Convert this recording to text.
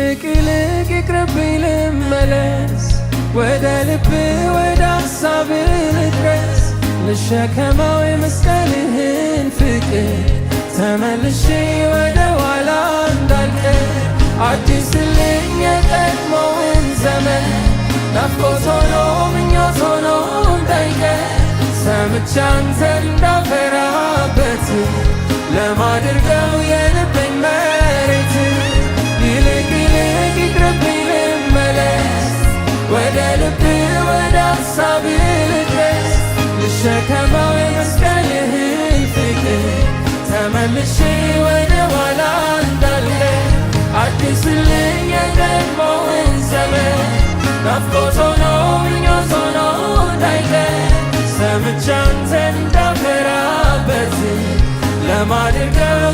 ይልቅ ይቅርብኝ ልመለስ ወደ ልብ ወደ ሐሳብ ልድረስ ልሸከመው የመስቀልህን ፍቅር ተመልሼ ወደ ኋላ እንዳልቀር አዲስልኝ የቀድሞውን ዘመን ናፍቆት ሆኖ ምኞት ሆኖ እንዳይቀር ሰምቼ አንተን እንዳፈራበት ለማድርገው የልቤን መሬት ይልቅ ይቅርብኝ ልመለስ ወደ ልብ ወደ ሐሳብ ልድረስ ልሸከመው የመስቀልህን ፍቅር ተመልሼ ወደ ኋላ እንዳልቀር አዲስልኝ የቀድሞውን ዘመን ናፍቆት ሆኖ ምኞት ሆኖ እንዳይቀር ሰምቼ አንተን እንዳፈራበት ለማድረገው